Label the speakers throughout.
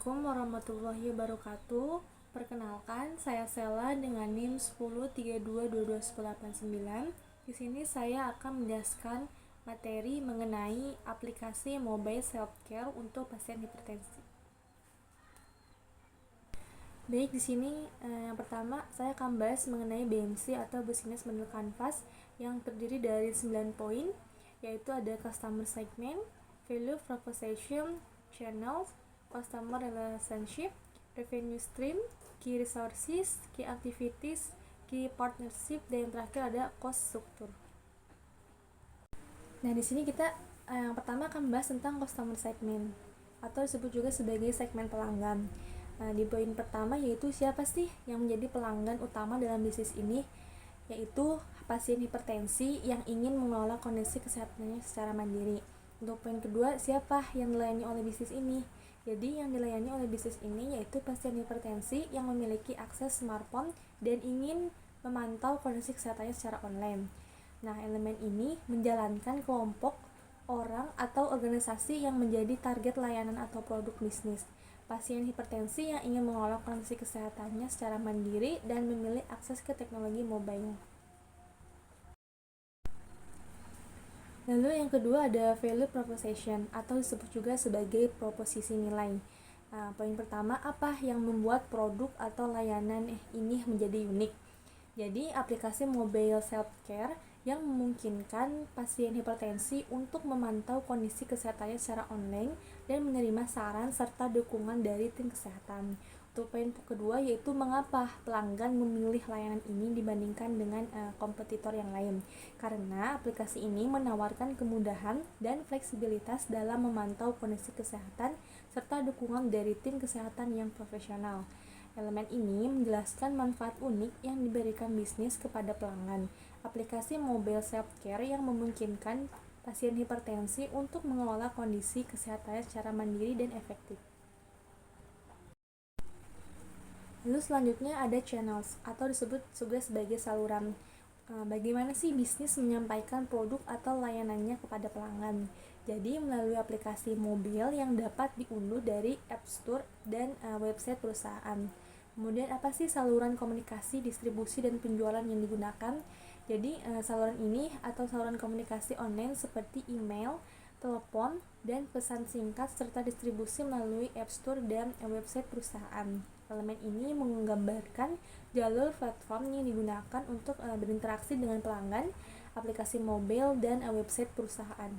Speaker 1: Assalamualaikum warahmatullahi wabarakatuh. Perkenalkan, saya Sela dengan NIM 1032221089. Di sini saya akan menjelaskan materi mengenai aplikasi mobile self-care untuk pasien hipertensi. Baik, di sini yang pertama saya akan bahas mengenai BMC atau Business Model Canvas yang terdiri dari 9 poin, yaitu ada customer segment, value proposition, channels, customer relationship, revenue stream, key resources, key activities, key partnership, dan yang terakhir ada cost structure. Nah, di sini kita yang pertama akan membahas tentang customer segment atau disebut juga sebagai segmen pelanggan. Nah, di poin pertama yaitu siapa sih yang menjadi pelanggan utama dalam bisnis ini, yaitu pasien hipertensi yang ingin mengelola kondisi kesehatannya secara mandiri. Untuk poin kedua, siapa yang dilayani oleh bisnis ini? Jadi yang dilayani oleh bisnis ini yaitu pasien hipertensi yang memiliki akses smartphone dan ingin memantau kondisi kesehatannya secara online. Nah, elemen ini menjalankan kelompok orang atau organisasi yang menjadi target layanan atau produk bisnis. Pasien hipertensi yang ingin mengelola kondisi kesehatannya secara mandiri dan memilih akses ke teknologi mobile. Lalu yang kedua ada value proposition atau disebut juga sebagai proposisi nilai. Nah, poin pertama, apa yang membuat produk atau layanan ini menjadi unik? Jadi aplikasi mobile self-care yang memungkinkan pasien hipertensi untuk memantau kondisi kesehatannya secara online dan menerima saran serta dukungan dari tim kesehatan. Untuk poin kedua yaitu mengapa pelanggan memilih layanan ini dibandingkan dengan kompetitor yang lain. Karena aplikasi ini menawarkan kemudahan dan fleksibilitas dalam memantau kondisi kesehatan serta dukungan dari tim kesehatan yang profesional. Elemen ini menjelaskan manfaat unik yang diberikan bisnis kepada pelanggan. Aplikasi mobile self-care yang memungkinkan pasien hipertensi untuk mengelola kondisi kesehatannya secara mandiri dan efektif. Lalu selanjutnya ada channels atau disebut juga sebagai saluran. Bagaimana sih bisnis menyampaikan produk atau layanannya kepada pelanggan? Jadi melalui aplikasi mobil yang dapat diunduh dari App Store dan website perusahaan. Kemudian apa sih saluran komunikasi, distribusi, dan penjualan yang digunakan? Jadi saluran ini atau saluran komunikasi online seperti email, telepon, dan pesan singkat serta distribusi melalui App Store dan website perusahaan. Elemen ini menggambarkan jalur platform yang digunakan untuk berinteraksi dengan pelanggan, aplikasi mobile, dan website perusahaan.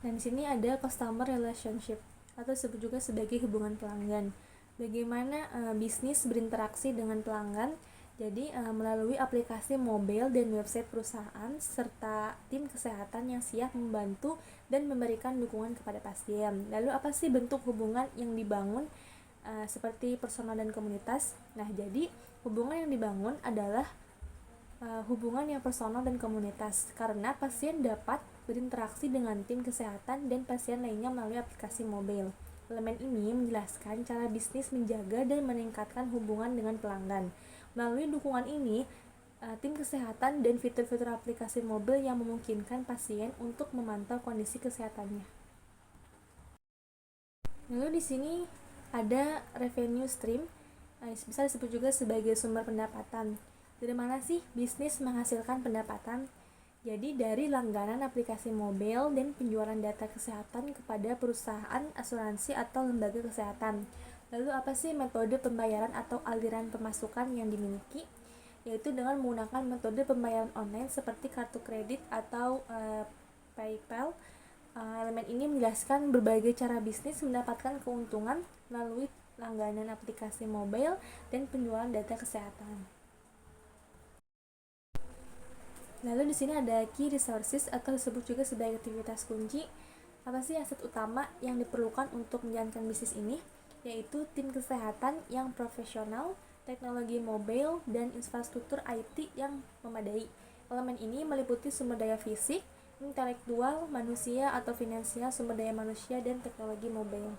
Speaker 1: Dan di sini ada customer relationship atau disebut juga sebagai hubungan pelanggan. Bagaimana bisnis berinteraksi dengan pelanggan? Jadi melalui aplikasi mobile dan website perusahaan serta tim kesehatan yang siap membantu dan memberikan dukungan kepada pasien. Lalu apa sih bentuk hubungan yang dibangun seperti personal dan komunitas? Nah, jadi hubungan yang dibangun adalah hubungan yang personal dan komunitas karena pasien dapat berinteraksi dengan tim kesehatan dan pasien lainnya melalui aplikasi mobile. Elemen ini menjelaskan cara bisnis menjaga dan meningkatkan hubungan dengan pelanggan. Melalui dukungan ini, tim kesehatan dan fitur-fitur aplikasi mobil yang memungkinkan pasien untuk memantau kondisi kesehatannya. Lalu di sini ada revenue stream, bisa disebut juga sebagai sumber pendapatan. Dari mana sih bisnis menghasilkan pendapatan? Jadi dari langganan aplikasi mobil dan penjualan data kesehatan kepada perusahaan asuransi atau lembaga kesehatan. Lalu apa sih metode pembayaran atau aliran pemasukan yang dimiliki? Yaitu dengan menggunakan metode pembayaran online seperti kartu kredit atau PayPal. Elemen ini menjelaskan berbagai cara bisnis mendapatkan keuntungan melalui langganan aplikasi mobile dan penjualan data kesehatan. Lalu di sini ada key resources atau disebut juga sebagai aktivitas kunci. Apa sih aset utama yang diperlukan untuk menjalankan bisnis ini? Yaitu tim kesehatan yang profesional, teknologi mobile, dan infrastruktur IT yang memadai. Elemen ini meliputi sumber daya fisik, intelektual, manusia atau finansial, sumber daya manusia, dan teknologi mobile.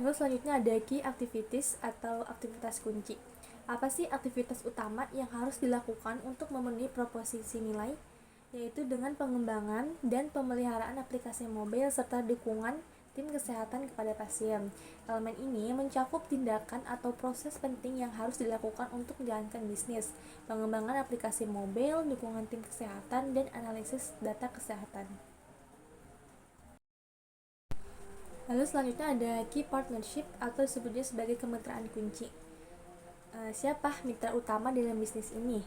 Speaker 1: Lalu selanjutnya ada key activities atau aktivitas kunci. Apa sih aktivitas utama yang harus dilakukan untuk memenuhi proposisi nilai? yaitu dengan pengembangan dan pemeliharaan aplikasi mobile serta dukungan tim kesehatan kepada pasien. Elemen ini mencakup tindakan atau proses penting yang harus dilakukan untuk menjalankan bisnis, pengembangan aplikasi mobile, dukungan tim kesehatan, dan analisis data kesehatan. Lalu selanjutnya ada key partnership atau disebutnya sebagai kemitraan kunci. Siapa mitra utama dalam bisnis ini?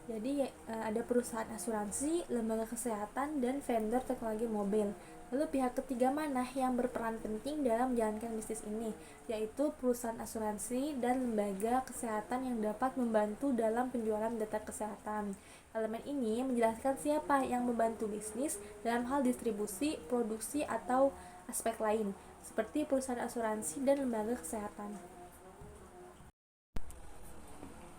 Speaker 1: Jadi ada perusahaan asuransi, lembaga kesehatan, dan vendor teknologi mobil. Lalu pihak ketiga mana yang berperan penting dalam menjalankan bisnis ini? Yaitu perusahaan asuransi dan lembaga kesehatan yang dapat membantu dalam penjualan data kesehatan. Elemen ini menjelaskan siapa yang membantu bisnis dalam hal distribusi, produksi, atau aspek lain, seperti perusahaan asuransi dan lembaga kesehatan.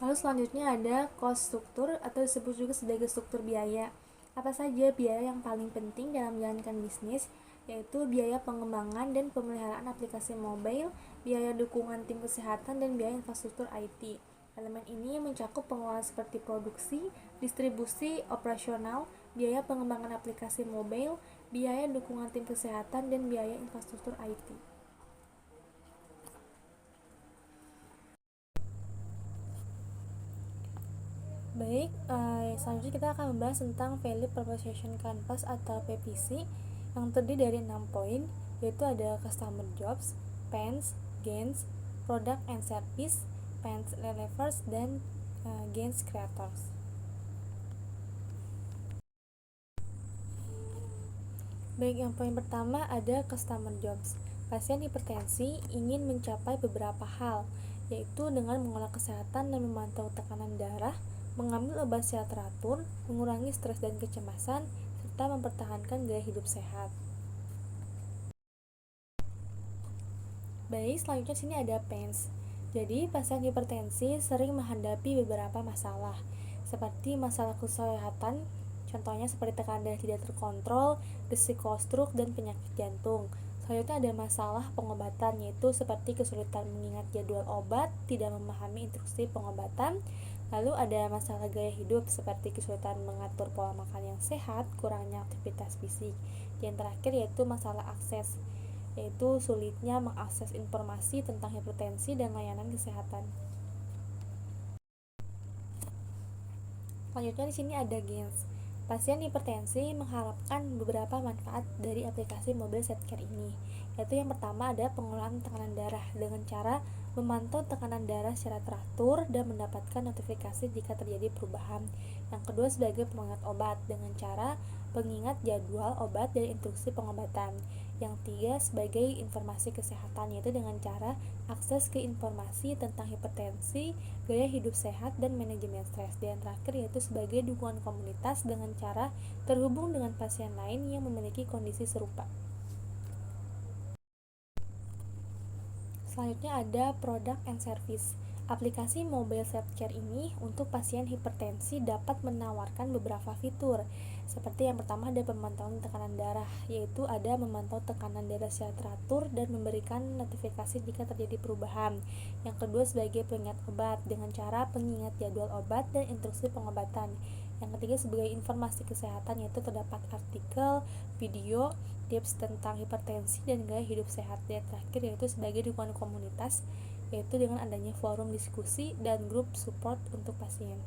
Speaker 1: Lalu selanjutnya ada cost struktur atau disebut juga sebagai struktur biaya. Apa saja biaya yang paling penting dalam menjalankan bisnis? Yaitu biaya pengembangan dan pemeliharaan aplikasi mobile, biaya dukungan tim kesehatan, dan biaya infrastruktur IT. Elemen ini mencakup pengelolaan seperti produksi, distribusi, operasional, biaya pengembangan aplikasi mobile, biaya dukungan tim kesehatan, dan biaya infrastruktur IT. Baik, selanjutnya kita akan membahas tentang Value Proposition Canvas atau PPC yang terdiri dari 6 poin, yaitu ada Customer Jobs, Pains, Gains, Product and Service, Pains Relievers, dan Gains Creators. Baik, yang poin pertama ada Customer Jobs. Pasien hipertensi ingin mencapai beberapa hal, yaitu dengan mengolah kesehatan dan memantau tekanan darah, mengambil obat secara teratur, mengurangi stres dan kecemasan, serta mempertahankan gaya hidup sehat. Baik, selanjutnya sini ada pains. Jadi, pasien hipertensi sering menghadapi beberapa masalah, seperti masalah kesehatan, contohnya seperti tekanan darah tidak terkontrol, risiko stroke, dan penyakit jantung. Selanjutnya ada masalah pengobatan, yaitu seperti kesulitan mengingat jadwal obat, tidak memahami instruksi pengobatan. Lalu ada masalah gaya hidup, seperti kesulitan mengatur pola makan yang sehat, kurangnya aktivitas fisik. Yang terakhir yaitu masalah akses, yaitu sulitnya mengakses informasi tentang hipertensi dan layanan kesehatan. Selanjutnya di sini ada gains. Pasien hipertensi mengharapkan beberapa manfaat dari aplikasi mobile SetCare ini, yaitu yang pertama ada pengelolaan tekanan darah dengan cara memantau tekanan darah secara teratur dan mendapatkan notifikasi jika terjadi perubahan. Yang kedua sebagai pengingat obat dengan cara pengingat jadwal obat dan instruksi pengobatan. Yang tiga sebagai informasi kesehatan, yaitu dengan cara akses ke informasi tentang hipertensi, gaya hidup sehat, dan manajemen stres. Dan terakhir yaitu sebagai dukungan komunitas dengan cara terhubung dengan pasien lain yang memiliki kondisi serupa. Selanjutnya ada product and service. Aplikasi mobile SetCare ini untuk pasien hipertensi dapat menawarkan beberapa fitur. Seperti yang pertama ada pemantauan tekanan darah, yaitu ada memantau tekanan darah secara teratur dan memberikan notifikasi jika terjadi perubahan. Yang kedua sebagai pengingat obat dengan cara pengingat jadwal obat dan instruksi pengobatan. Yang ketiga sebagai informasi kesehatan, yaitu terdapat artikel, video, tips tentang hipertensi dan gaya hidup sehat. Dan terakhir yaitu sebagai dukungan komunitas, yaitu dengan adanya forum diskusi dan grup support untuk pasien.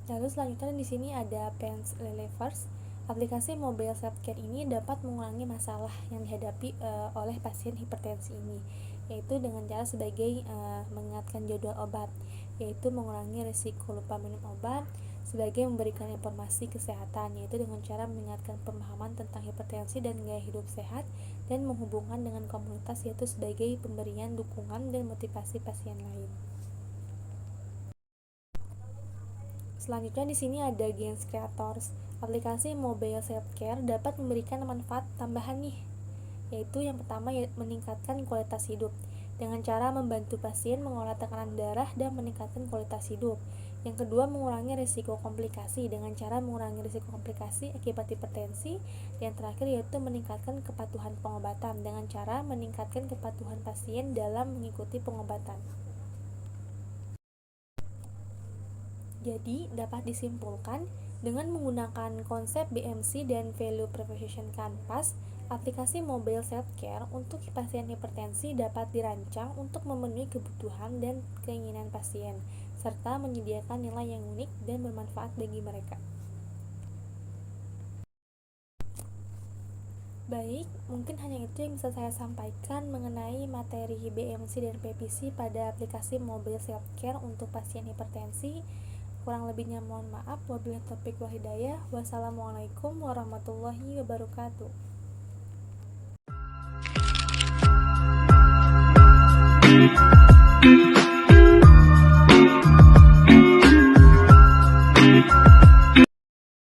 Speaker 1: Lalu selanjutnya di sini ada Pains Relievers. Aplikasi mobile SetCare ini dapat mengurangi masalah yang dihadapi oleh pasien hipertensi ini, yaitu dengan cara sebagai mengingatkan jadwal obat, yaitu mengurangi risiko lupa minum obat, sebagai memberikan informasi kesehatan, yaitu dengan cara meningkatkan pemahaman tentang hipertensi dan gaya hidup sehat, dan menghubungkan dengan komunitas, yaitu sebagai pemberian dukungan dan motivasi pasien lain. Selanjutnya di sini ada Gains Creators. Aplikasi mobile SetCare dapat memberikan manfaat tambahan nih, yaitu yang pertama meningkatkan kualitas hidup dengan cara membantu pasien mengolah tekanan darah dan meningkatkan kualitas hidup. Yang kedua mengurangi risiko komplikasi dengan cara mengurangi risiko komplikasi akibat hipertensi. Yang terakhir yaitu meningkatkan kepatuhan pengobatan dengan cara meningkatkan kepatuhan pasien dalam mengikuti pengobatan. Jadi, dapat disimpulkan dengan menggunakan konsep BMC dan Value Proposition Canvas, aplikasi mobile self-care untuk pasien hipertensi dapat dirancang untuk memenuhi kebutuhan dan keinginan pasien, serta menyediakan nilai yang unik dan bermanfaat bagi mereka. Baik, mungkin hanya itu yang bisa saya sampaikan mengenai materi BMC dan PPC pada aplikasi mobile self-care untuk pasien hipertensi. Kurang lebihnya mohon maaf. Wabillahi taufiq wal hidayah. Wassalamualaikum warahmatullahi wabarakatuh.